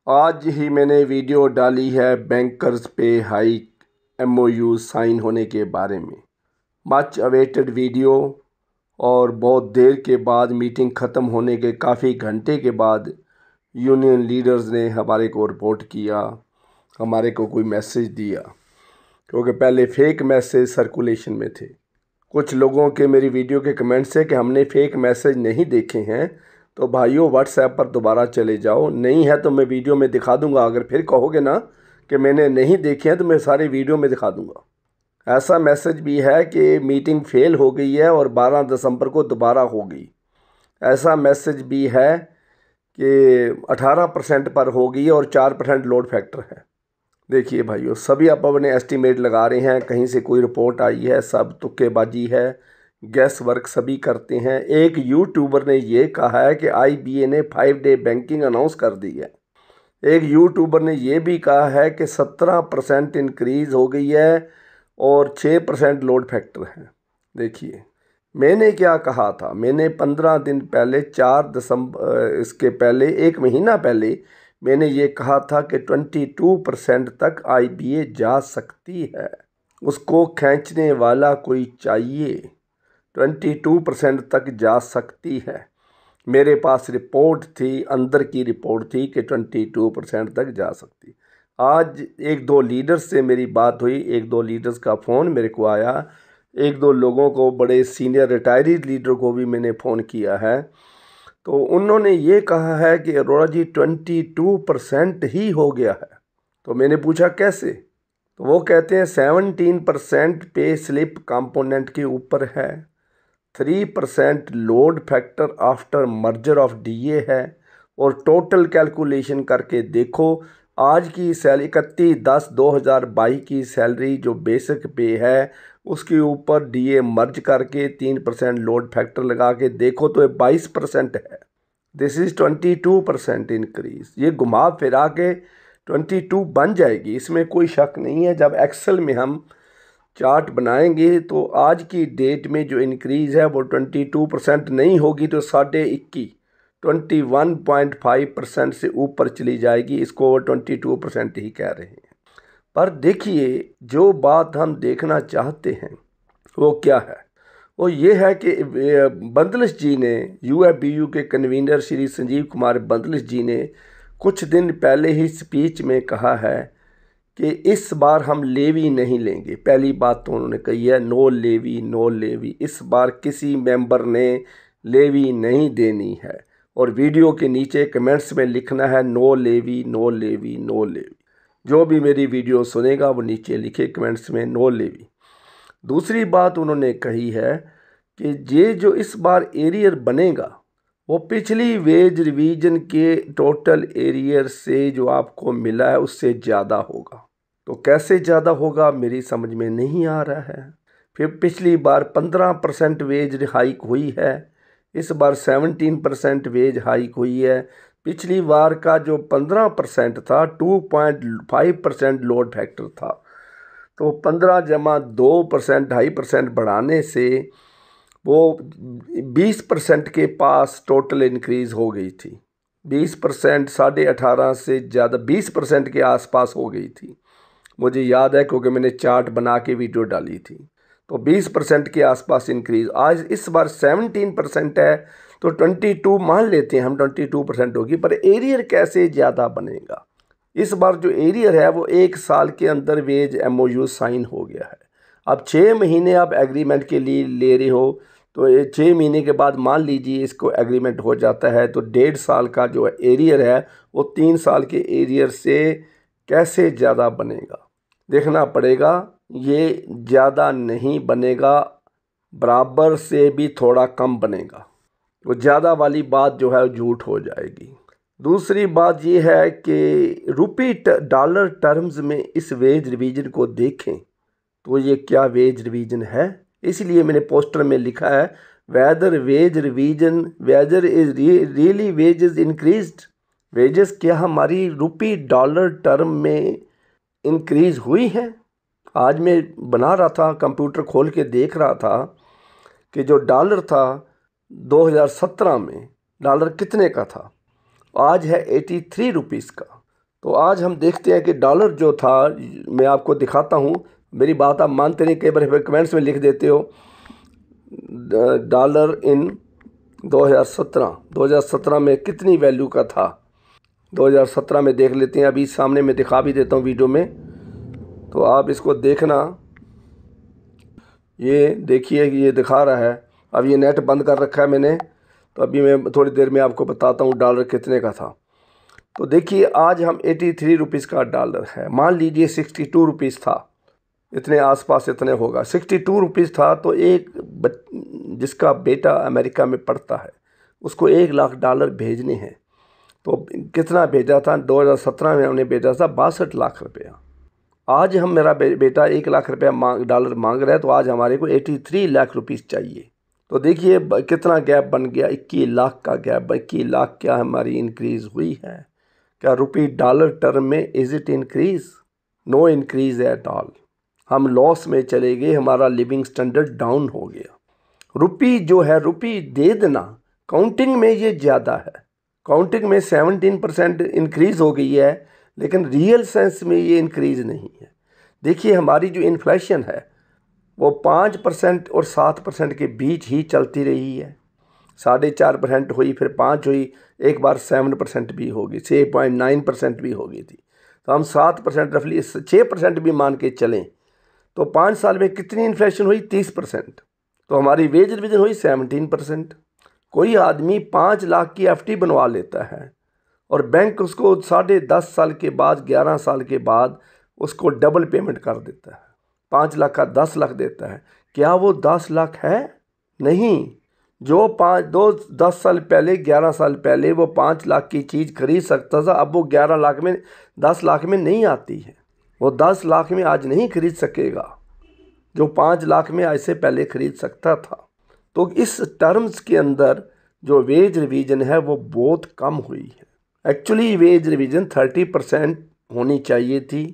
आज ही मैंने वीडियो डाली है बैंकर्स पे हाई MOU साइन होने के बारे में। मच अवेटेड वीडियो और बहुत देर के बाद, मीटिंग ख़त्म होने के काफ़ी घंटे के बाद यूनियन लीडर्स ने हमारे को रिपोर्ट किया, हमारे को कोई मैसेज दिया, क्योंकि पहले फेक मैसेज सर्कुलेशन में थे। कुछ लोगों के मेरी वीडियो के कमेंट्स है कि हमने फेक मैसेज नहीं देखे हैं, तो भाइयों व्हाट्सएप पर दोबारा चले जाओ। नहीं है तो मैं वीडियो में दिखा दूंगा। अगर फिर कहोगे ना कि मैंने नहीं देखे हैं तो मैं सारे वीडियो में दिखा दूंगा। ऐसा मैसेज भी है कि मीटिंग फेल हो गई है और 12 दिसंबर को दोबारा होगी। ऐसा मैसेज भी है कि 18% पर होगी और 4% लोड फैक्टर है। देखिए भाइयों, सभी आप अपने एस्टीमेट लगा रहे हैं, कहीं से कोई रिपोर्ट आई है, सब तुक्केबाजी है, गैस वर्क सभी करते हैं। एक यूट्यूबर ने ये कहा है कि IBA ने 5 डे बैंकिंग अनाउंस कर दी है। एक यूट्यूबर ने ये भी कहा है कि 17% इंक्रीज़ हो गई है और 6% लोड फैक्टर है। देखिए मैंने क्या कहा था, मैंने 15 दिन पहले 4 दिसंबर, इसके पहले 1 महीना पहले मैंने ये कहा था कि 22% तक IBA जा सकती है। उसको खींचने वाला कोई चाहिए। 22% तक जा सकती है। मेरे पास रिपोर्ट थी, अंदर की रिपोर्ट थी कि 22% तक जा सकती। आज 1-2 लीडर्स से मेरी बात हुई, 1-2 लीडर्स का फ़ोन मेरे को आया, 1-2 लोगों को, बड़े सीनियर रिटायर्ड लीडर को भी मैंने फ़ोन किया है। तो उन्होंने ये कहा है कि अरोड़ा जी 22% ही हो गया है। तो मैंने पूछा कैसे, तो वो कहते हैं 17% पे स्लिप कंपोनेंट के ऊपर है, 3% load factor after merger of DA है, और टोटल कैलकुलेशन करके देखो आज की सैलरी 31/10/2022 की सैलरी जो बेसिक पे है उसके ऊपर DA मर्ज करके 3% लोड फैक्टर लगा के देखो तो ये 22% है। This is 22% increase. ये घुमा फिरा के 22 बन जाएगी, इसमें कोई शक नहीं है। जब एक्सेल में हम चार्ट बनाएंगे तो आज की डेट में जो इंक्रीज़ है वो 22% नहीं होगी तो 21.5% से ऊपर चली जाएगी। इसको 22% ही कह रहे हैं। पर देखिए, जो बात हम देखना चाहते हैं वो क्या है, वो ये है कि बंदलिश जी ने, UFBU के कन्वीनर श्री संजीव कुमार बंदलिश जी ने कुछ दिन पहले ही स्पीच में कहा है कि इस बार हम लेवी नहीं लेंगे। पहली बात तो उन्होंने कही है नो लेवी, नो लेवी। इस बार किसी मेंबर ने लेवी नहीं देनी है, और वीडियो के नीचे कमेंट्स में लिखना है no levy, no levy, no levy. जो भी मेरी वीडियो सुनेगा वो नीचे लिखे कमेंट्स में नो लेवी। दूसरी बात उन्होंने कही है कि ये जो इस बार एरियर बनेगा वो पिछली वेज रिवीजन के टोटल एरियर से जो आपको मिला है उससे ज़्यादा होगा। तो कैसे ज़्यादा होगा मेरी समझ में नहीं आ रहा है। फिर पिछली बार 15% वेज हाइक हुई है, इस बार 17% वेज हाइक हुई है। पिछली बार का जो 15% था 2.5% लोड फैक्टर था, तो 15 जमा 2% 2.5% बढ़ाने से वो 20% के पास टोटल इंक्रीज़ हो गई थी। 20%, 18.5 से ज़्यादा 20% के आसपास हो गई थी। मुझे याद है क्योंकि मैंने चार्ट बना के वीडियो डाली थी। तो 20% के आसपास इंक्रीज़। आज इस बार 17% है, तो 22 मान लेते हैं हम, 22% होगी। पर एरियर कैसे ज़्यादा बनेगा? इस बार जो एरियर है वो 1 साल के अंदर वेज MOU साइन हो गया है। अब 6 महीने आप एग्रीमेंट के लिए ले रहे हो, तो 6 महीने के बाद मान लीजिए इसको एग्रीमेंट हो जाता है, तो 1.5 साल का जो एरियर है वो 3 साल के एरियर से कैसे ज़्यादा बनेगा देखना पड़ेगा। ये ज़्यादा नहीं बनेगा, बराबर से भी थोड़ा कम बनेगा। वो ज़्यादा वाली बात जो है झूठ हो जाएगी। दूसरी बात ये है कि रुपी डॉलर टर्म्स में इस वेज रिवीजन को देखें तो ये क्या वेज रिवीजन है। इसलिए मैंने पोस्टर में लिखा है whether wage revision, whether is really wages increased. Wages क्या हमारी रुपी डॉलर टर्म में इंक्रीज़ हुई है? आज मैं बना रहा था, कंप्यूटर खोल के देख रहा था कि जो डॉलर था 2017 में, डॉलर कितने का था? आज है 83 रुपीज़ का। तो आज हम देखते हैं कि डॉलर जो था, मैं आपको दिखाता हूँ, मेरी बात आप मानते नहीं, कई बार कमेंट्स में लिख देते हो। डॉलर इन 2017 में कितनी वैल्यू का था, 2017 में देख लेते हैं। अभी सामने मैं दिखा भी देता हूँ वीडियो में, तो आप इसको देखना। ये देखिए, ये दिखा रहा है। अब ये नेट बंद कर रखा है मैंने, तो अभी मैं थोड़ी देर में आपको बताता हूँ डॉलर कितने का था। तो देखिए, आज हम 83 रुपीज़ का डॉलर है। मान लीजिए 62 रुपीज़ था, इतने आसपास इतने होगा। 62 रुपीज़ था, तो एक जिसका बेटा अमेरिका में पढ़ता है उसको $1,00,000 भेजने हैं, तो कितना भेजा था? 2017 में हमने भेजा था 62 लाख रुपया। आज हम मेरा बेटा $1,00,000 डॉलर मांग रहा है, तो आज हमारे को 83 लाख रुपीज़ चाहिए। तो देखिए कितना गैप बन गया, 21 लाख का गैप। 21 लाख क्या हमारी इंक्रीज़ हुई है? क्या रुपी डॉलर टर्म में is it increase? No increase at all. हम लॉस में चले गए, हमारा लिविंग स्टैंडर्ड डाउन हो गया। रुपी जो है, रुपी दे देना काउंटिंग में ये ज़्यादा है, काउंटिंग में 17% इंक्रीज़ हो गई है, लेकिन रियल सेंस में ये इंक्रीज़ नहीं है। देखिए हमारी जो इन्फ्लेशन है वो 5% और 7% के बीच ही चलती रही है। 4.5% हुई, फिर 5 हुई, एक बार 7% भी होगी, 6.9% भी हो गई थी। तो हम 7% रफली 6% भी मान के चलें, तो 5 साल में कितनी इन्फ्लेशन हुई? 30%। तो हमारी वेज रिविजन हुई 17%। कोई आदमी 5 लाख की FD बनवा लेता है और बैंक उसको 10.5 साल के बाद, 11 साल के बाद उसको डबल पेमेंट कर देता है, 5 लाख का 10 लाख देता है। क्या वो 10 लाख है? नहीं। जो 10 साल पहले, 11 साल पहले वो 5 लाख की चीज़ खरीद सकता था, अब वो 11 लाख में, 10 लाख में नहीं आती है। वो 10 लाख में आज नहीं खरीद सकेगा जो 5 लाख में ऐसे पहले खरीद सकता था। तो इस टर्म्स के अंदर जो वेज रिवीजन है वो बहुत कम हुई है। एक्चुअली वेज रिवीजन 30% होनी चाहिए थी,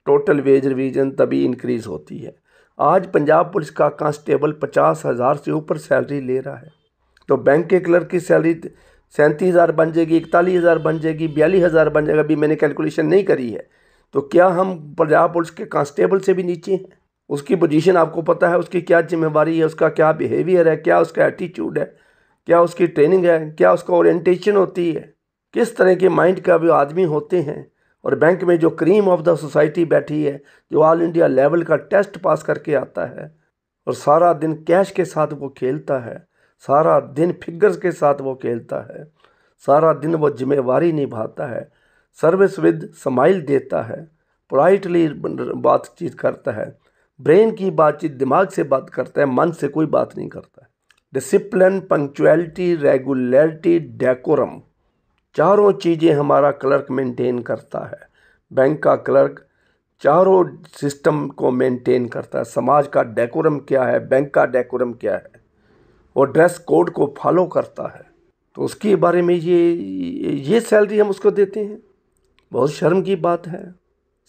टोटल वेज रिवीजन, तभी इंक्रीज़ होती है। आज पंजाब पुलिस का कांस्टेबल 50,000 से ऊपर सैलरी ले रहा है, तो बैंक के क्लर्क की सैलरी 37,000 बन जाएगी, 41,000 बन जाएगी, 42,000 बन जाएगा। अभी मैंने कैलकुलेशन नहीं करी है। तो क्या हम पंजाब पुलिस के कांस्टेबल से भी नीचे हैं? उसकी पोजीशन आपको पता है, उसकी क्या जिम्मेवारी है, उसका क्या बिहेवियर है, क्या उसका एटीट्यूड है, क्या उसकी ट्रेनिंग है, क्या उसका ओरिएंटेशन होती है, किस तरह के माइंड का भी आदमी होते हैं। और बैंक में जो क्रीम ऑफ द सोसाइटी बैठी है, जो ऑल इंडिया लेवल का टेस्ट पास करके आता है और सारा दिन कैश के साथ वो खेलता है, सारा दिन फिगर्स के साथ वो खेलता है, सारा दिन वो जिम्मेवारी निभाता है, सर्विस विद स्माइल देता है, पोलाइटली बातचीत करता है, ब्रेन की बातचीत दिमाग से बात करता है, मन से कोई बात नहीं करता है। डिसिप्लिन, पंक्चुअलिटी, रेगुलरिटी, डेकोरम, चारों चीज़ें हमारा क्लर्क मेंटेन करता है। बैंक का क्लर्क चारों सिस्टम को मेंटेन करता है। समाज का डेकोरम क्या है, बैंक का डेकोरम क्या है, वो ड्रेस कोड को फॉलो करता है। तो उसके बारे में ये सैलरी हम उसको देते हैं, बहुत शर्म की बात है।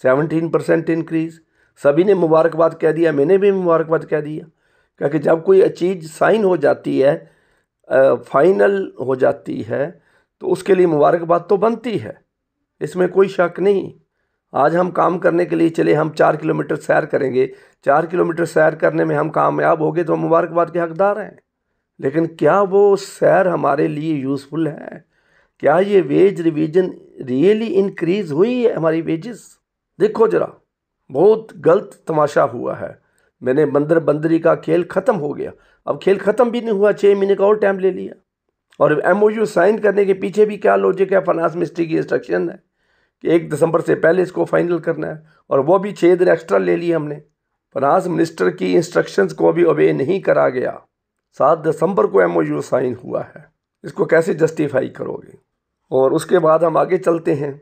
17% इंक्रीज़, सभी ने मुबारकबाद कह दिया, मैंने भी मुबारकबाद कह दिया, क्योंकि जब कोई चीज़ साइन हो जाती है, फाइनल हो जाती है, तो उसके लिए मुबारकबाद तो बनती है, इसमें कोई शक नहीं। आज हम काम करने के लिए चले, हम 4 किलोमीटर सैर करेंगे, 4 किलोमीटर सैर करने में हम कामयाब हो गए तो हम मुबारकबाद के हकदार हैं। लेकिन क्या वो सैर हमारे लिए यूज़फुल है? क्या ये वेज रिवीजन रियली इंक्रीज़ हुई है हमारी वेजेस? देखो ज़रा, बहुत गलत तमाशा हुआ है। मैंने बंदर बंदरी का खेल ख़त्म हो गया, अब खेल ख़त्म भी नहीं हुआ, 6 महीने का और टाइम ले लिया। और MOU साइन करने के पीछे भी क्या लॉजिक है? फाइनेंस मिनिस्ट्री की इंस्ट्रक्शन है कि 1 दिसंबर से पहले इसको फाइनल करना है, और वो भी 6 दिन एक्स्ट्रा ले लिए हमने। फाइनेंस मिनिस्टर की इंस्ट्रक्शंस को भी ओबे नहीं करा गया। 7 दिसंबर को MOU साइन हुआ है, इसको कैसे जस्टिफाई करोगे? और उसके बाद हम आगे चलते हैं।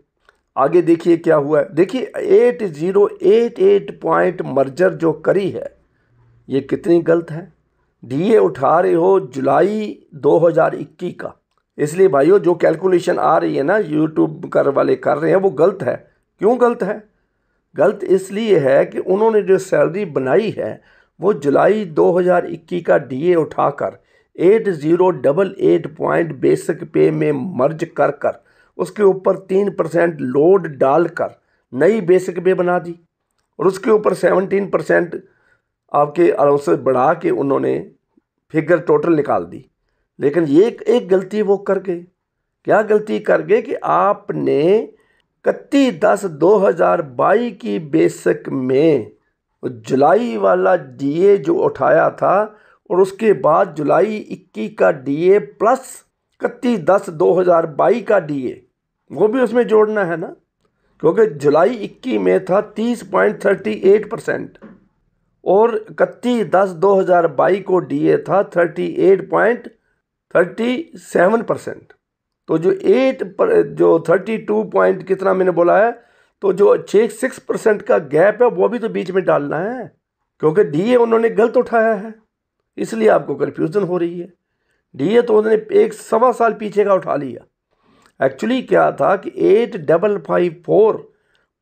आगे देखिए क्या हुआ है। देखिए 8088 पॉइंट मर्जर जो करी है, ये कितनी गलत है। DA उठा रहे हो जुलाई 2021 का, इसलिए भाइयों जो कैलकुलेशन आ रही है ना, यूट्यूब वाले कर रहे हैं, वो गलत है। क्यों गलत है? गलत इसलिए है कि उन्होंने जो सैलरी बनाई है वो जुलाई 2021 का DA उठाकर 8088 पॉइंट बेसिक पे में मर्ज कर उसके ऊपर 3% लोड डालकर नई बेसिक पे बना दी और उसके ऊपर 17% आपके अलाउंसेस बढ़ा के उन्होंने फिगर टोटल निकाल दी। लेकिन ये एक गलती वो कर गए। क्या गलती कर गए कि आपने 31/10/2022 की बेसिक में जुलाई वाला डीए जो उठाया था और उसके बाद जुलाई 21 का डीए प्लस 31/10/2022 का डीए वो भी उसमें जोड़ना है ना, क्योंकि जुलाई 21 में था 30.38% और 31/10/2022 को डीए था 38.37%। तो जो 32 पॉइंट कितना मैंने बोला है, तो जो 6% का गैप है वो भी तो बीच में डालना है, क्योंकि डीए उन्होंने गलत उठाया है, इसलिए आपको कन्फ्यूज़न हो रही है। डीए तो उन्होंने 1.25 साल पीछे का उठा लिया। एक्चुअली क्या था कि 8554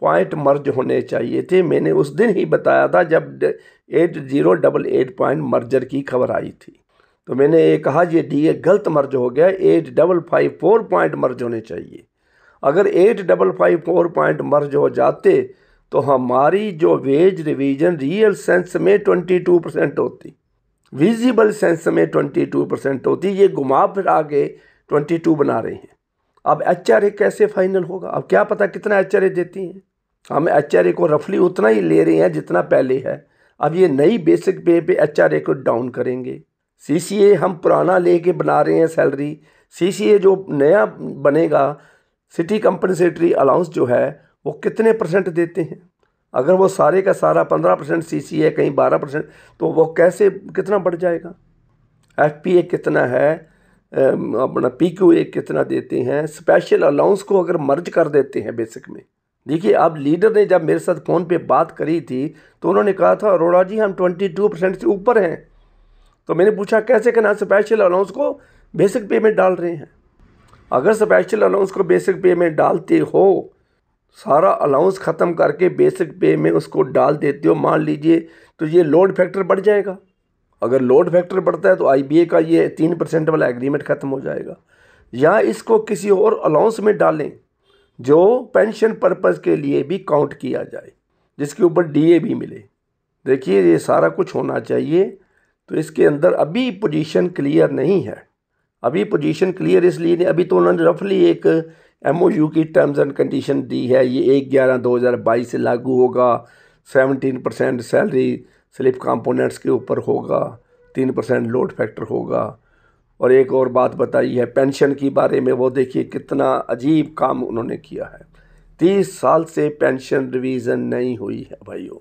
पॉइंट मर्ज होने चाहिए थे। मैंने उस दिन ही बताया था जब 8088 पॉइंट मर्जर की खबर आई थी, तो मैंने ये कहा ये डीए गलत मर्ज हो गया, 8554 पॉइंट मर्ज होने चाहिए। अगर 8554 पॉइंट मर्ज हो जाते तो हमारी जो वेज रिवीजन रियल सेंस में 22% होती, विजिबल सेंस में 22% होती, ये घुमा फिरा के 22 बना रहे हैं। अब एचआरए कैसे फाइनल होगा? अब क्या पता कितना एचआरए देती हैं। हम एचआरए को रफली उतना ही ले रहे हैं जितना पहले है। अब ये नई बेसिक पे एचआरए को डाउन करेंगे। सीसीए हम पुराना लेके बना रहे हैं सैलरी। सीसीए जो नया बनेगा, सिटी कंपनसेटरी अलाउंस जो है, वो कितने परसेंट देते हैं? अगर वो सारे का सारा 15% सीसीए, कहीं 12%, तो वो कैसे कितना बढ़ जाएगा? एफपीए कितना है, अपना पीक्यूए कितना देते हैं? स्पेशल अलाउंस को अगर मर्ज कर देते हैं बेसिक में। देखिए, अब लीडर ने जब मेरे साथ फ़ोन पे बात करी थी तो उन्होंने कहा था अरोड़ा जी हम 22% से ऊपर हैं। तो मैंने पूछा कैसे करना? स्पेशल अलाउंस को बेसिक पे में डाल रहे हैं। अगर स्पेशल अलाउंस को बेसिक पे में डालते हो, सारा अलाउंस ख़त्म करके बेसिक पे में उसको डाल देते हो, मान लीजिए, तो ये लोड फैक्टर बढ़ जाएगा। अगर लोड फैक्टर बढ़ता है तो आईबीए का ये 3% वाला एग्रीमेंट ख़त्म हो जाएगा। या इसको किसी और अलाउंस में डालें जो पेंशन पर्पज़ के लिए भी काउंट किया जाए, जिसके ऊपर डीए भी मिले। देखिए, ये सारा कुछ होना चाहिए। तो इसके अंदर अभी पोजीशन क्लियर नहीं है। अभी पोजीशन क्लियर इसलिए नहीं, अभी तो उन्होंने रफली एक एमओयू की टर्म्स एंड कंडीशन दी है, ये 1/11/2022 से लागू होगा। 17% सैलरी स्लिप कंपोनेंट्स के ऊपर होगा, 3% लोड फैक्टर होगा। और एक और बात बताई है पेंशन की बारे में, वो देखिए कितना अजीब काम उन्होंने किया है। 30 साल से पेंशन रिवीज़न नहीं हुई है भाइयों,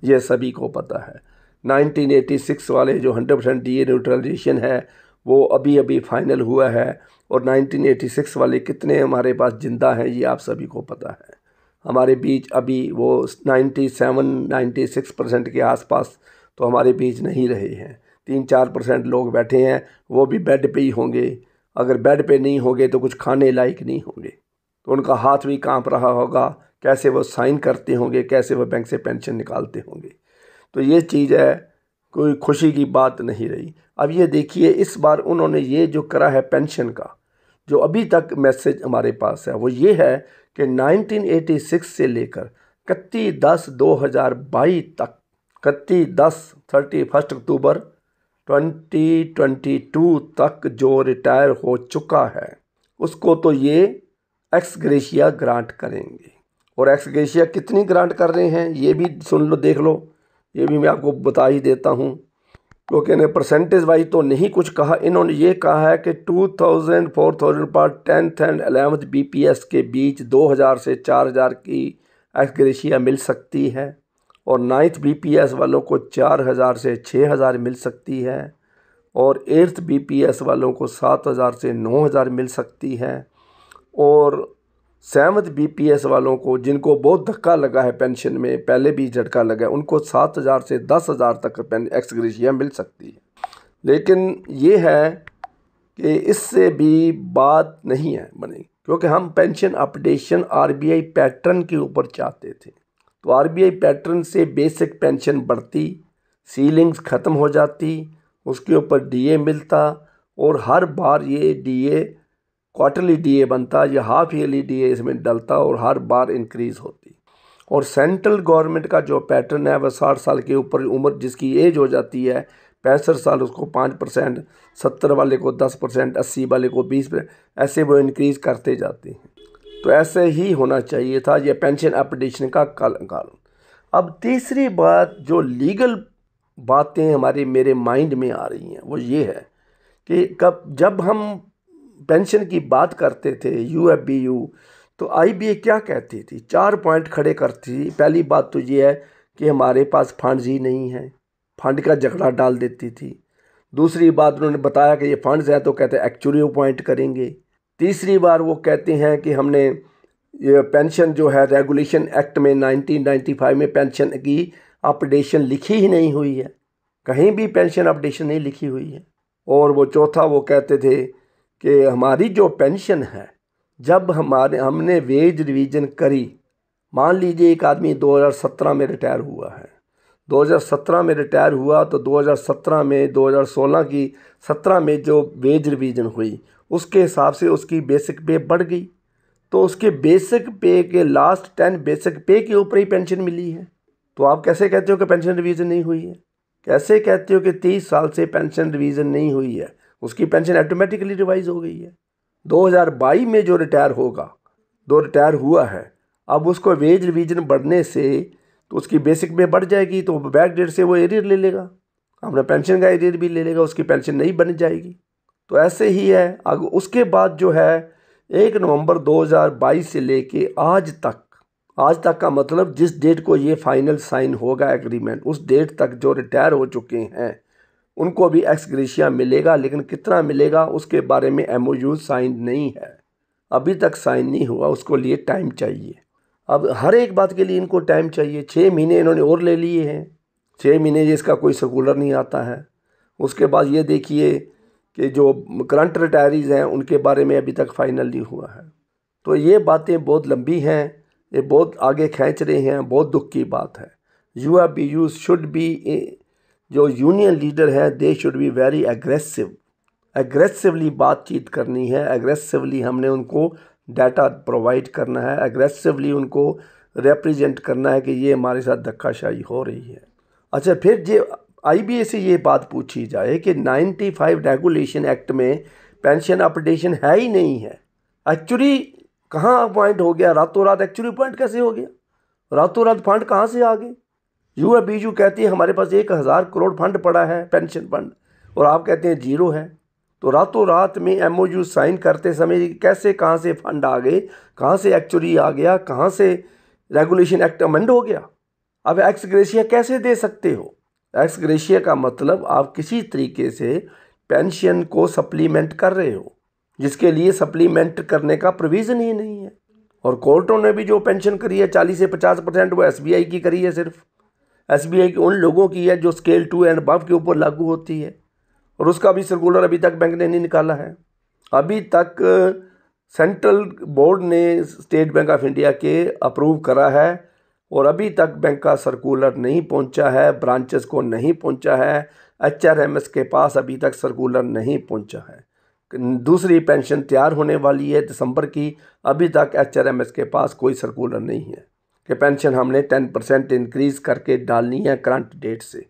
ये सभी को पता है। 1986 वाले जो 100% डीए न्यूट्रलाइजेशन है वो अभी अभी फाइनल हुआ है, और 1986 वाले कितने हमारे पास जिंदा हैं ये आप सभी को पता है। हमारे बीच अभी वो 97-96% के आसपास तो हमारे बीच नहीं रहे हैं। 3-4% लोग बैठे हैं, वो भी बेड पे ही होंगे। अगर बेड पे नहीं होंगे तो कुछ खाने लायक नहीं होंगे, तो उनका हाथ भी कांप रहा होगा, कैसे वो साइन करते होंगे, कैसे वो बैंक से पेंशन निकालते होंगे। तो ये चीज़ है, कोई खुशी की बात नहीं रही। अब ये देखिए, इस बार उन्होंने ये जो करा है पेंशन का, जो अभी तक मैसेज हमारे पास है वो ये है कि 1986 से लेकर 31/10/2022 तक, 31 अक्टूबर 2022 तक जो रिटायर हो चुका है उसको तो ये एक्स ग्रेशिया ग्रांट करेंगे। और एक्स ग्रेशिया कितनी ग्रांट कर रहे हैं ये भी सुन लो, देख लो, ये भी मैं आपको बता ही देता हूँ, क्योंकि इन्हें परसेंटेज वाइज तो नहीं कुछ कहा। इन्होंने ये कहा है कि 2000 4000 पर 10th एंड 11th बीपीएस के बीच 2000 से 4000 की एक्स ग्रेशिया मिल सकती है, और 9th बीपीएस वालों को 4000 से 6000 मिल सकती है, और 8th बीपीएस वालों को 7000 से 9000 मिल सकती है, और 7th बीपीएस वालों को, जिनको बहुत धक्का लगा है पेंशन में, पहले भी झटका लगा है, उनको 7000 से 10,000 तक एक्स ग्रेशिया मिल सकती है। लेकिन ये है कि इससे भी बात नहीं है बनी, क्योंकि हम पेंशन अपडेशन आरबीआई पैटर्न के ऊपर चाहते थे। तो आरबीआई पैटर्न से बेसिक पेंशन बढ़ती, सीलिंग्स ख़त्म हो जाती, उसके ऊपर डीए मिलता, और हर बार ये डीए क्वार्टरली डीए बनता या हाफ ईयरली डीए इसमें डलता और हर बार इंक्रीज़ होती। और सेंट्रल गवर्नमेंट का जो पैटर्न है वह 60 साल के ऊपर उम्र जिसकी एज हो जाती है 65 साल उसको 5%, 70 वाले को 10%, 80 वाले को 20%, ऐसे वो इंक्रीज़ करते जाते हैं। तो ऐसे ही होना चाहिए था ये पेंशन अपडेशन का कानून। अब तीसरी बात जो लीगल बातें मेरे माइंड में आ रही हैं वो ये है कि जब हम पेंशन की बात करते थे UFBU तो IBA क्या कहती थी, 4 पॉइंट खड़े करती थी। पहली बात तो ये है कि हमारे पास फंड्स ही नहीं है, फंड का झगड़ा डाल देती थी। दूसरी बात उन्होंने बताया कि ये फंड्स हैं तो कहते हैं एक्चुअली अपॉइंट करेंगे। तीसरी बार वो कहते हैं कि हमने ये पेंशन जो है रेगुलेशन एक्ट में 1995 में पेंशन की अपडेशन लिखी ही नहीं हुई है, कहीं भी पेंशन अपडेशन नहीं लिखी हुई है। और वो चौथा वो कहते थे कि हमारी जो पेंशन है जब हमने वेज रिवीजन करी, मान लीजिए एक आदमी 2017 में रिटायर हुआ है, 2017 में रिटायर हुआ तो 2017 में 2016 की 17 में जो वेज रिवीजन हुई उसके हिसाब से उसकी बेसिक पे बढ़ गई, तो उसके बेसिक पे के लास्ट 10 बेसिक पे के ऊपर ही पेंशन मिली है। तो आप कैसे कहते हो कि पेंशन रिवीजन नहीं हुई है? कैसे कहते हो कि 30 साल से पेंशन रिवीजन नहीं हुई है? उसकी पेंशन ऑटोमेटिकली रिवाइज हो गई है। 2022 में जो रिटायर हुआ है अब उसको वेज रिवीजन बढ़ने से तो उसकी बेसिक पे बढ़ जाएगी, तो बैक डेट से वो एरियर ले लेगा, अपना पेंशन का एरियर भी ले लेगा, उसकी पेंशन नहीं बन जाएगी। तो ऐसे ही है। अब उसके बाद जो है 1 नवंबर 2022 से लेके आज तक का मतलब जिस डेट को ये फाइनल साइन होगा एग्रीमेंट, उस डेट तक जो रिटायर हो चुके हैं उनको भी एक्स ग्रेशिया मिलेगा, लेकिन कितना मिलेगा उसके बारे में MOU साइन नहीं है, अभी तक साइन नहीं हुआ, उसको लिए टाइम चाहिए। अब हर एक बात के लिए इनको टाइम चाहिए। 6 महीने इन्होंने और ले लिए हैं, 6 महीने जिसका कोई सर्कुलर नहीं आता है। उसके बाद ये देखिए कि जो करंट रिटायरीज हैं उनके बारे में अभी तक फाइनल नहीं हुआ है। तो ये बातें बहुत लंबी हैं, ये बहुत आगे खींच रहे हैं, बहुत दुख की बात है। UFBU शुड बी, जो यूनियन लीडर है they should be very aggressively बातचीत करनी है, एग्रेसिवली हमने उनको डाटा प्रोवाइड करना है, एग्रेसिवली उनको रिप्रेजेंट करना है कि ये हमारे साथ धक्काशाही हो रही है। अच्छा, फिर जो IBA से ये बात पूछी जाए कि 95 रेगुलेशन एक्ट में पेंशन अपडेशन है ही नहीं है, एक्चुअली कहाँ अपॉइंट हो गया? रातों रात एक्चुअली अपॉइंट कैसे हो गया? रातों रात फंड कहाँ से आ गए? UFBU कहती है हमारे पास 1000 करोड़ फंड पड़ा है पेंशन फंड, और आप कहते हैं जीरो है। तो रातों रात में MOU साइन करते समय कैसे कहाँ से फंड आ गए, कहाँ से एक्चुअली आ गया, कहाँ से रेगुलेशन एक्ट अमेंड हो गया? अब एक्स ग्रेशिया कैसे दे सकते हो? एक्स ग्रेशिया का मतलब आप किसी तरीके से पेंशन को सप्लीमेंट कर रहे हो, जिसके लिए सप्लीमेंट करने का प्रोविज़न ही नहीं है। और कोर्टों ने भी जो पेंशन करी है 40 से 50% वो SBI की करी है, सिर्फ SBI की उन लोगों की है जो स्केल 2 एंड अबव के ऊपर लागू होती है, और उसका भी सर्कुलर अभी तक बैंक ने नहीं निकाला है। अभी तक सेंट्रल बोर्ड ने स्टेट बैंक ऑफ इंडिया के अप्रूव करा है और अभी तक बैंक का सर्कुलर नहीं पहुंचा है, ब्रांचेस को नहीं पहुंचा है, HRMS के पास अभी तक सर्कुलर नहीं पहुंचा है। दूसरी पेंशन तैयार होने वाली है दिसंबर की, अभी तक HRMS के पास कोई सर्कुलर नहीं है कि पेंशन हमने 10% इंक्रीज़ करके डालनी है करंट डेट से।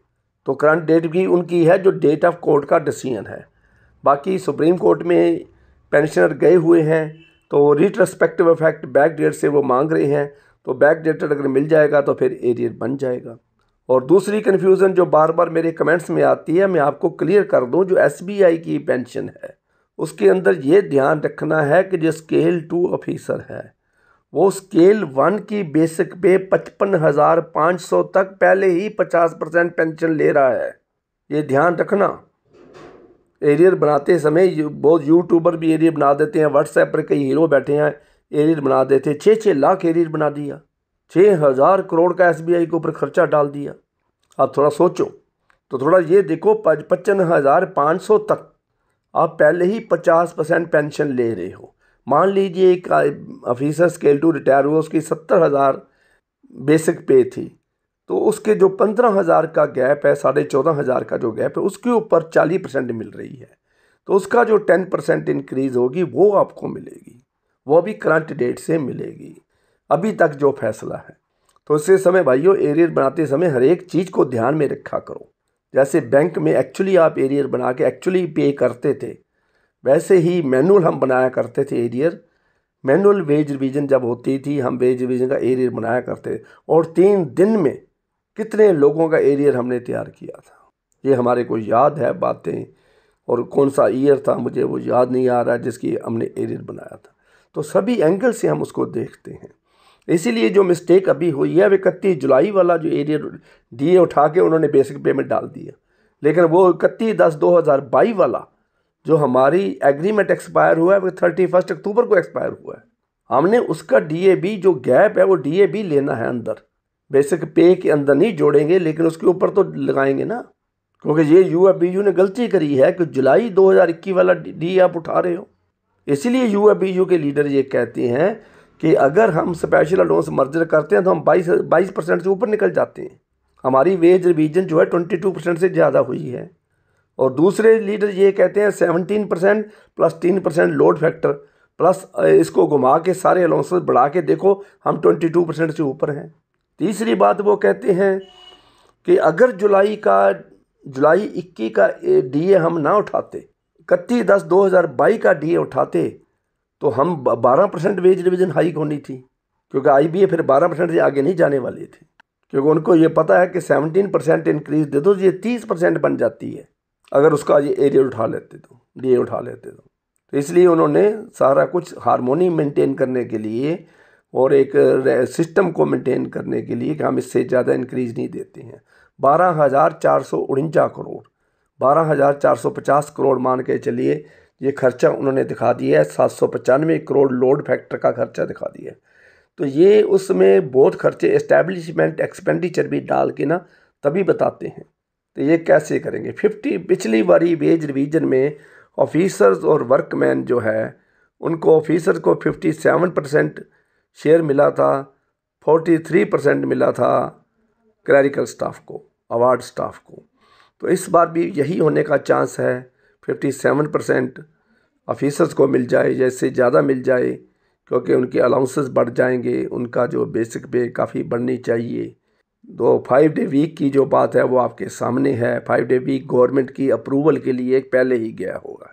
तो करंट डेट भी उनकी है जो डेट ऑफ कोर्ट का डिसीजन है। बाकी सुप्रीम कोर्ट में पेंशनर गए हुए हैं तो रिट्रोस्पेक्टिव इफेक्ट बैक डेट से वो मांग रहे हैं, तो बैक डेट अगर मिल जाएगा तो फिर एरियर बन जाएगा। और दूसरी कन्फ्यूज़न जो बार बार मेरे कमेंट्स में आती है, मैं आपको क्लियर कर दूं, जो SBI की पेंशन है उसके अंदर ये ध्यान रखना है कि जो स्केल 2 ऑफिसर है वो स्केल 1 की बेसिक पे 55,500 तक पहले ही 50% पेंशन ले रहा है। ये ध्यान रखना। एरियर बनाते समय बहुत यूट्यूबर भी एरियर बना देते हैं, व्हाट्सएप पर कई हीरो बैठे हैं एरियर बना देते, 6-6 लाख एरियर बना दिया, 6,000 करोड़ का SBI के ऊपर खर्चा डाल दिया। आप थोड़ा सोचो, तो थोड़ा ये देखो 55,500 तक आप पहले ही 50% पेंशन ले रहे हो। मान लीजिए एक ऑफिसर स्केल 2 रिटायर हुआ, उसकी 70,000 बेसिक पे थी, तो उसके जो 15,000 का गैप है, 14,500 का जो गैप है, उसके ऊपर 40% मिल रही है। तो उसका जो 10% इंक्रीज़ होगी वो आपको मिलेगी, वो भी करंट डेट से मिलेगी, अभी तक जो फैसला है। तो इससे समय भाइयों एरियर बनाते समय हर एक चीज़ को ध्यान में रखा करो। जैसे बैंक में एक्चुअली आप एरियर बना के एक्चुअली पे करते थे, वैसे ही मैनुअल हम बनाया करते थे एरियर। मैनुअल वेज रिवीजन जब होती थी हम वेज रिवीजन का एरियर बनाया करते थे, और 3 दिन में कितने लोगों का एरियर हमने तैयार किया था, ये हमारे को याद है बातें। और कौन सा ईयर था मुझे वो याद नहीं आ रहा जिसकी हमने एरियर बनाया था। तो सभी एंगल से हम उसको देखते हैं। इसीलिए जो मिस्टेक अभी हुई है, 31 जुलाई वाला जो एरियर डीए उठा के उन्होंने बेसिक पेमेंट डाल दिया, लेकिन वो 31/10/2022 वाला जो हमारी एग्रीमेंट एक्सपायर हुआ है वो 31 अक्टूबर को एक्सपायर हुआ है। हमने उसका डीएबी जो गैप है वो डीएबी लेना है अंदर, बेसिक पे के अंदर नहीं जोड़ेंगे, लेकिन उसके ऊपर तो लगाएंगे ना। क्योंकि ये यूएफबीयू ने गलती करी है कि जुलाई 2021 वाला डी आप उठा रहे हो। इसीलिए यूएफबीयू के लीडर ये कहते हैं कि अगर हम स्पेशल अलाउंस मर्जर करते हैं तो हम 22% से ऊपर निकल जाते हैं। हमारी वेज रिवीजन जो है 22% से ज़्यादा हुई है। और दूसरे लीडर ये कहते हैं 17% प्लस 3% लोड फैक्टर प्लस इसको घुमा के सारे अलाउंसेस बढ़ा के देखो हम 22% से ऊपर हैं। तीसरी बात वो कहते हैं कि अगर जुलाई 21 का डीए हम ना उठाते, 31/10/2022 का डीए उठाते, तो हम 12% वेज रिवीजन हाइक होनी थी, क्योंकि आईबीए फिर 12% से आगे नहीं जाने वाली थी, क्योंकि उनको ये पता है कि 17% इंक्रीज दे दो ये 30% बन जाती है अगर उसका ये एरिया उठा लेते तो, डीए उठा लेते तो इसलिए उन्होंने सारा कुछ हारमोनी मेंटेन करने के लिए और एक सिस्टम को मेंटेन करने के लिए कि हम इससे ज़्यादा इंक्रीज नहीं देते हैं। 12,449 करोड़, 12,450 करोड़ मान के चलिए ये खर्चा उन्होंने दिखा दिया है। 795 करोड़ लोड फैक्टर का खर्चा दिखा दिया है। तो ये उसमें बहुत खर्चे एस्टैब्लिशमेंट एक्सपेंडिचर भी डाल के ना तभी बताते हैं। तो ये कैसे करेंगे? 50 पिछली बारी वेज रिवीजन में ऑफिसर्स और वर्कमैन जो है उनको ऑफिसर्स को 57% शेयर मिला था, 43% मिला था क्लरिकल स्टाफ को, अवार्ड स्टाफ को। तो इस बार भी यही होने का चांस है, 57% ऑफिसर्स को मिल जाए, जैसे ज़्यादा मिल जाए, क्योंकि उनके अलाउंसेस बढ़ जाएंगे, उनका जो बेसिक पे काफ़ी बढ़नी चाहिए। तो 5 डे वीक की जो बात है वो आपके सामने है। 5 डे वीक गवर्नमेंट की अप्रूवल के लिए पहले ही गया होगा,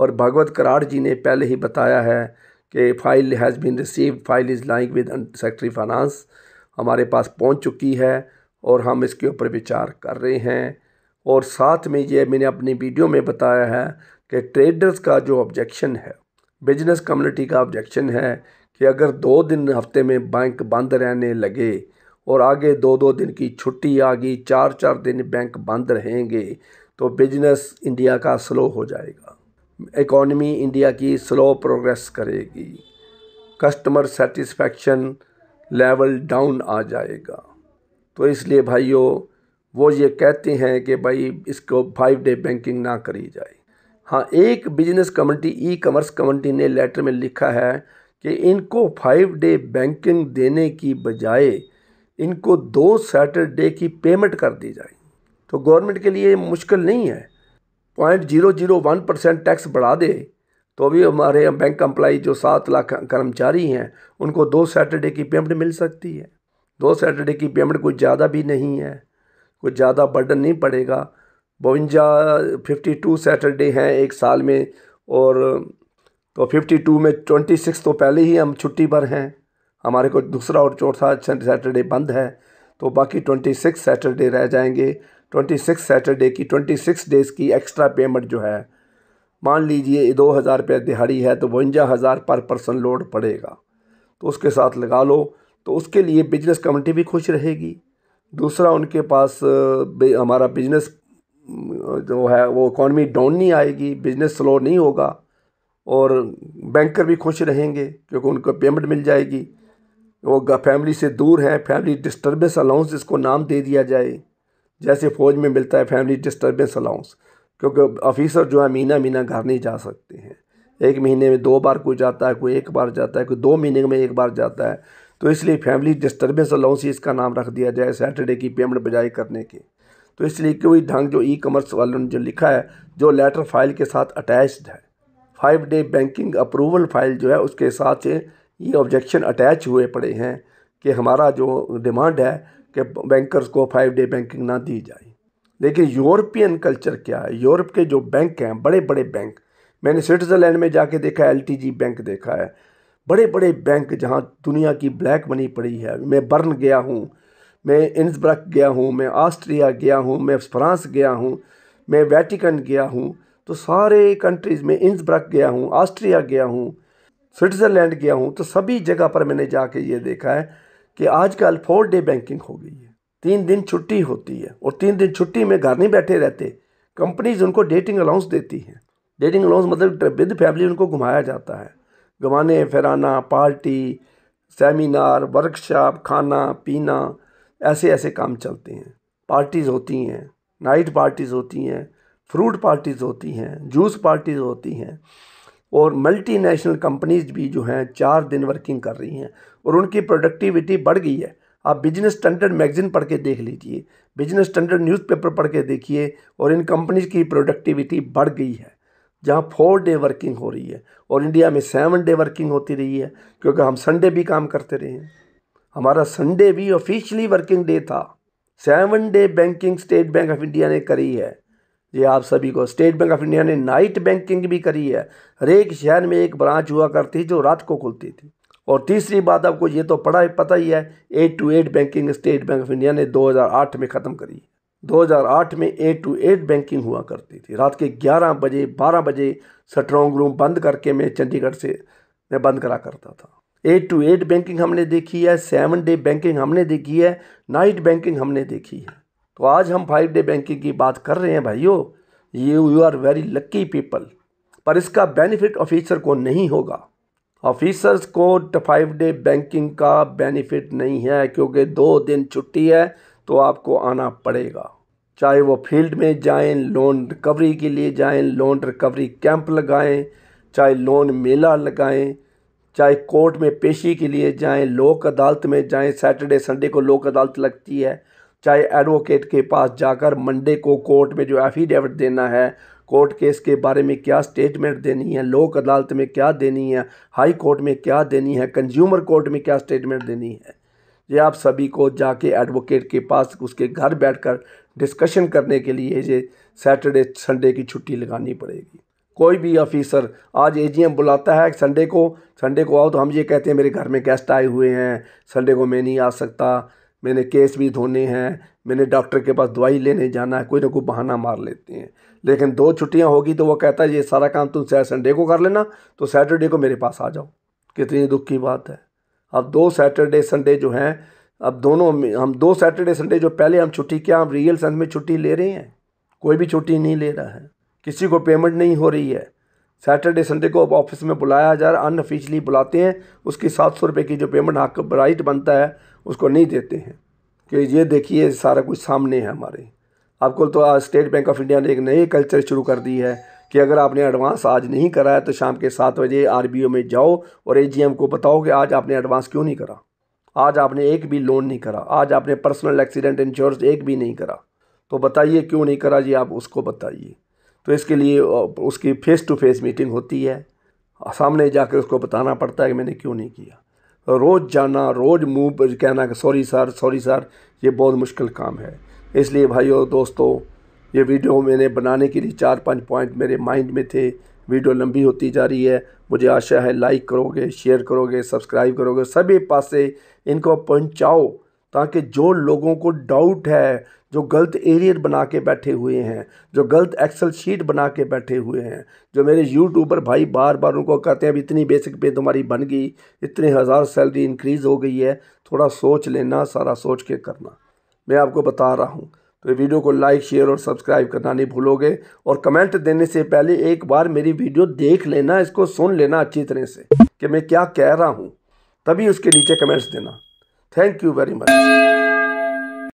और भगवत कराड़ जी ने पहले ही बताया है कि file has been received, file is lying with secretary finance, हमारे पास पहुंच चुकी है और हम इसके ऊपर विचार कर रहे हैं। और साथ में ये मैंने अपनी वीडियो में बताया है कि ट्रेडर्स का जो ऑब्जेक्शन है, बिजनेस कम्युनिटी का ऑब्जेक्शन है कि अगर 2 दिन हफ्ते में बैंक बंद रहने लगे और आगे 2-2 दिन की छुट्टी आ गई, 4-4 दिन बैंक बंद रहेंगे, तो बिजनेस इंडिया का स्लो हो जाएगा, इकॉनमी इंडिया की स्लो प्रोग्रेस करेगी, कस्टमर सेटिस्फैक्शन लेवल डाउन आ जाएगा। तो इसलिए भाइयों वो ये कहते हैं कि भाई इसको 5 डे बैंकिंग ना करी जाए। हाँ, एक business community, e commerce community ने लेटर में लिखा है कि इनको 5 डे बैंकिंग देने की बजाय इनको 2 सैटरडे की पेमेंट कर दी जाए। तो गवर्नमेंट के लिए मुश्किल नहीं है, 0.001% टैक्स बढ़ा दे तो भी हमारे बैंक एम्प्लॉई जो 7 लाख कर्मचारी हैं उनको 2 सैटरडे की पेमेंट मिल सकती है। 2 सैटरडे की पेमेंट कुछ ज़्यादा भी नहीं है, कुछ ज़्यादा बर्डन नहीं पड़ेगा। 52 सैटरडे हैं एक साल में, और तो 52 में 26 तो पहले ही हम छुट्टी पर हैं, हमारे को दूसरा और चौथा सैटरडे बंद है, तो बाकी 26 सैटरडे रह जाएंगे। 26 सैटरडे की 26 डेज़ की एक्स्ट्रा पेमेंट जो है, मान लीजिए 2,000 रुपये दिहाड़ी है तो 52,000 पर पर्सन लोड पड़ेगा, तो उसके साथ लगा लो। तो उसके लिए बिजनेस कम्युनिटी भी खुश रहेगी। दूसरा उनके पास हमारा बिजनेस जो है वो इकॉनमी डाउन नहीं आएगी, बिजनेस स्लो नहीं होगा, और बैंकर भी खुश रहेंगे क्योंकि उनको पेमेंट मिल जाएगी। वो फैमिली से दूर हैं, फैमिली डिस्टर्बेंस अलाउंस इसको नाम दे दिया जाए, जैसे फ़ौज में मिलता है फैमिली डिस्टर्बेंस अलाउंस, क्योंकि ऑफिसर जो है महीना महीना घर नहीं जा सकते हैं, 1 महीने में 2 बार कोई जाता है, कोई 1 बार जाता है, कोई 2 महीने में 1 बार जाता है। तो इसलिए फैमिली डिस्टर्बेंस अलाउंस इसका नाम रख दिया जाए सैटरडे की पेमेंट बजाय करने के। तो इसलिए कोई ढंग जो ई कॉमर्स वालों ने जो लिखा है, जो लेटर फाइल के साथ अटैच्ड है, 5 डे बैंकिंग अप्रूवल फाइल जो है उसके साथ ये ऑब्जेक्शन अटैच हुए पड़े हैं कि हमारा जो डिमांड है कि बैंकर्स को 5 डे बैंकिंग ना दी जाए। लेकिन यूरोपियन कल्चर क्या है, यूरोप के जो बैंक हैं, बड़े बड़े बैंक, मैंने स्विट्ज़रलैंड में जाके देखा है, LTG बैंक देखा है, बड़े बड़े बैंक जहाँ दुनिया की ब्लैक मनी पड़ी है। मैं बर्न गया हूँ, मैं इन्सब्रक गया हूँ, मैं ऑस्ट्रिया गया हूँ, मैं फ्रांस गया हूँ, मैं वेटिकन गया हूँ, तो सारे कंट्रीज़ में इन्सब्रक गया हूँ, ऑस्ट्रिया गया हूँ, स्विट्ज़रलैंड गया हूँ, तो सभी जगह पर मैंने जाके ये देखा है कि आजकल 4 डे बैंकिंग हो गई है। 3 दिन छुट्टी होती है और 3 दिन छुट्टी में घर नहीं बैठे रहते, कंपनीज उनको डेटिंग अलाउंस देती हैं। डेटिंग अलाउंस मतलब विद फैमिली उनको घुमाया जाता है, घुमाने फिराना, पार्टी, सेमिनार, वर्कशॉप, खाना पीना, ऐसे ऐसे काम चलते हैं। पार्टीज़ होती हैं, नाइट पार्टीज़ होती हैं, फ्रूट पार्टीज़ होती हैं, जूस पार्टीज़ होती हैं, और मल्टीनेशनल कंपनीज भी जो हैं 4 दिन वर्किंग कर रही हैं और उनकी प्रोडक्टिविटी बढ़ गई है। आप बिजनेस स्टैंडर्ड मैगजीन पढ़ के देख लीजिए, बिजनेस स्टैंडर्ड न्यूज़पेपर पढ़ के देखिए, और इन कंपनीज की प्रोडक्टिविटी बढ़ गई है। जहाँ 4 डे वर्किंग हो रही है और इंडिया में 7 डे वर्किंग होती रही है, क्योंकि हम संडे भी काम करते रहे हैं। हमारा संडे भी ऑफिशियली वर्किंग डे था। 7 day banking state bank of India ने करी है। ये आप सभी को, स्टेट बैंक ऑफ इंडिया ने नाइट बैंकिंग भी करी है। हर एक शहर में एक ब्रांच हुआ करती जो रात को खुलती थी। और तीसरी बात, आपको ये तो पता ही है, 8 to 8 banking state bank of India ने 2008 में ख़त्म करी। 2008 में 8 to 8 बैंकिंग हुआ करती थी। रात के 11 बजे 12 बजे स्ट्रॉन्ग रूम बंद करके मैं चंडीगढ़ से मैं बंद करा करता था। 8 to 8 बैंकिंग हमने देखी है, 7 डे बैंकिंग हमने देखी है, नाइट बैंकिंग हमने देखी है। तो आज हम 5 डे बैंकिंग की बात कर रहे हैं भाइयों। You are very lucky people. पर इसका बेनिफिट ऑफिसर को नहीं होगा। ऑफिसर्स को 5 डे बैंकिंग का बेनिफिट नहीं है, क्योंकि 2 दिन छुट्टी है तो आपको आना पड़ेगा। चाहे वो फील्ड में जाएं, लोन रिकवरी के लिए जाएं, लोन रिकवरी कैंप लगाएं, चाहे लोन मेला लगाएं, चाहे कोर्ट में पेशी के लिए जाएं, लोक अदालत में जाएं, सैटरडे संडे को लोक अदालत लगती है, चाहे एडवोकेट के पास जाकर मंडे को कोर्ट में जो एफिडेविट देना है, कोर्ट केस के बारे में क्या स्टेटमेंट देनी है, लोक अदालत में क्या देनी है, हाई कोर्ट में क्या देनी है, कंज्यूमर कोर्ट में क्या स्टेटमेंट देनी है, ये आप सभी को जाके एडवोकेट के पास उसके घर बैठकर डिस्कशन करने के लिए ये सैटरडे संडे की छुट्टी लगानी पड़ेगी। कोई भी ऑफिसर आज AGM बुलाता है संडे को आओ, तो हम ये कहते हैं मेरे घर में गेस्ट आए हुए हैं, संडे को मैं नहीं आ सकता, मैंने केस भी धोने हैं, मैंने डॉक्टर के पास दवाई लेने जाना है, कोई ना कोई बहाना मार लेते हैं। लेकिन 2 छुट्टियां होगी तो वो कहता है ये सारा काम तुम संडे को कर लेना, तो सैटरडे को मेरे पास आ जाओ। कितनी दुख की बात है। अब 2 सैटरडे संडे जो हैं, अब दोनों हम 2 सैटरडे संडे जो पहले हम छुट्टी, क्या हम रियल सेंस में छुट्टी ले रहे हैं? कोई भी छुट्टी नहीं ले रहा है, किसी को पेमेंट नहीं हो रही है। सैटरडे संडे को ऑफिस में बुलाया जा रहा है, अनऑफिशियली बुलाते हैं, उसकी 700 रुपये की जो पेमेंट हक राइट बनता है उसको नहीं देते हैं। कि ये देखिए सारा कुछ सामने है हमारे। आपको तो आज स्टेट बैंक ऑफ इंडिया ने एक नई कल्चर शुरू कर दी है कि अगर आपने एडवांस आज नहीं करा है तो शाम के 7 बजे RBO में जाओ और AGM को बताओ कि आज आपने एडवांस क्यों नहीं करा, आज आपने एक भी लोन नहीं करा, आज आपने पर्सनल एक्सीडेंट इंश्योरेंस एक भी नहीं करा, तो बताइए क्यों नहीं करा जी, आप उसको बताइए। तो इसके लिए उसकी फेस टू फेस मीटिंग होती है, सामने जाकर उसको बताना पड़ता है कि मैंने क्यों नहीं किया। रोज़ जाना, रोज़ मुंह पर कहना कि सॉरी सर, ये बहुत मुश्किल काम है। इसलिए भाइयों दोस्तों, ये वीडियो मैंने बनाने के लिए 4-5 पॉइंट मेरे माइंड में थे। वीडियो लंबी होती जा रही है, मुझे आशा है लाइक करोगे, शेयर करोगे, सब्सक्राइब करोगे, सभी पास से इनको पहुंचाओ, ताकि जो लोगों को डाउट है, जो गलत एरियर बना के बैठे हुए हैं, जो गलत एक्सेल शीट बना के बैठे हुए हैं, जो मेरे यूट्यूबर भाई बार बार उनको कहते हैं अब इतनी बेसिक पे तुम्हारी बन गई, इतने हज़ार सैलरी इंक्रीज़ हो गई है, थोड़ा सोच लेना, सारा सोच के करना, मैं आपको बता रहा हूँ। तो वीडियो को लाइक शेयर और सब्सक्राइब करना नहीं भूलोगे, और कमेंट देने से पहले एक बार मेरी वीडियो देख लेना, इसको सुन लेना अच्छी तरह से कि मैं क्या कह रहा हूँ, तभी उसके नीचे कमेंट्स देना। Thank you very much.